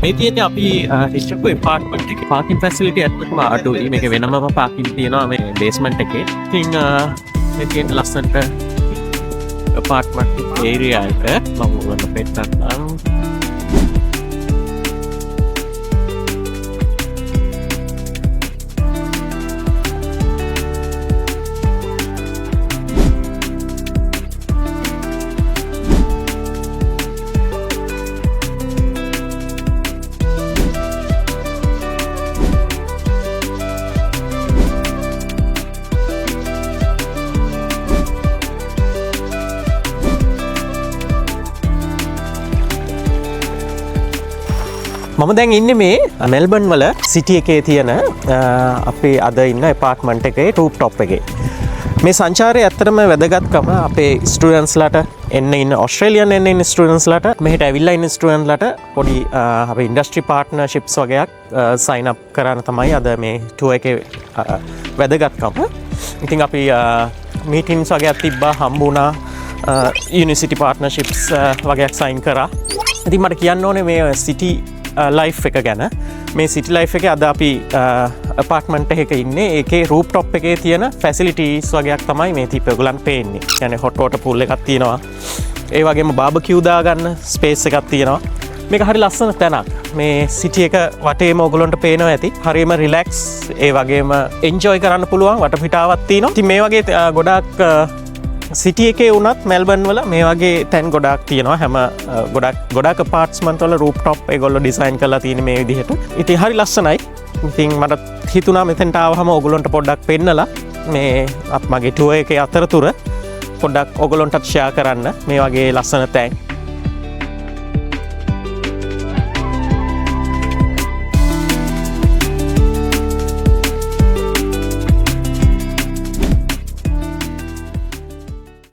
මේතියට අපි රිච්චපු එපාර්ට්මන්ට් එකේ parking facility ඇත්තටම අඩුයි. මේක වෙනම පාකින් තියෙනවා මේ බේස්මන්ට් එකේ. ඉතින් මේ තියෙන ලස්සනට එපාර්ට්මන්ට් ඒරියා එක මම ඔයගොල්ලන්ට පෙන්නන්නම්. මම දැන් ඉන්නේ මේ මෙල්බර්න් වල සිටි එකේ තියෙන අපේ අද ඉන්න එපාර්ට්මන්ට් එකේ රූෆ් টොප් එකේ. මේ සංචාරය ඇත්තටම වැදගත්කම අපේ ස්ටුඩන්ට්ස්ලාට එන්න ඉන්න ඕස්ට්‍රේලියන් එන්න ඉන්න ස්ටුඩන්ට්ස්ලාට මෙහෙට ඇවිල්ලා ඉන්න ස්ටුඩන්ට්ලාට පොඩි අපේ ඉන්ඩස්ට්‍රි පාර්ට්නර්ෂිප්ස් වගේක් සයින් අප් කරන්න තමයි අද මේ ටුවර් එකේ වැදගත්කම. ඉතින් අපි මීටින්ස් වගේක් තිබ්බා, හම්බ වුණා, යුනිවර්සිටි පාර්ට්නර්ෂිප්ස් වගේක් සයින් කරා. ඉතින් මට කියන්න ඕනේ මේ සිටි ලයිෆ් එක ගැන. මේ සිටි ලයිෆ් එකේ අද අපි අපාර්ට්මන්ට් එකක ඉන්නේ. ඒකේ රූෆ් টොප් එකේ තියෙන ෆැසිලිටිස් වගේක් තමයි මේ තිප්පේ ඔයගලන්ට පේන්නේ. يعني හොට් වෝටර් පූල් එකක් තියෙනවා. ඒ වගේම බාබකියු දාගන්න ස්පේස් එකක් තියෙනවා. මේක හරි ලස්සන තැනක්. මේ සිටි එක වටේම ඔයගලන්ට පේනවා ඇති. හරියම රිලැක්ස්, ඒ වගේම එන්ජොයි කරන්න පුළුවන් වටපිටාවක් තියෙනවා. ඉතින් මේ වගේ ගොඩක් සිටි එකේ වුණත් මෙල්බර්න් වල මේ වගේ තැන් ගොඩක් තියෙනවා. හැම ගොඩක් අපාර්ට්මන්ට් වල රූෆ් টොප් ඒගොල්ලෝ ඩිසයින් කරලා තියෙන මේ විදිහට. ඉතින් හරි ලස්සනයි. ඉතින් මට හිතුණා මෙතෙන්ට ආවහම ඔයගොල්ලන්ට පොඩ්ඩක් පෙන්නලා මේ මගේ ටුවර් එකේ අතරතුර පොඩ්ඩක් ඔයගොල්ලන්ටත් ෂෙයා කරන්න මේ වගේ ලස්සන තැන්.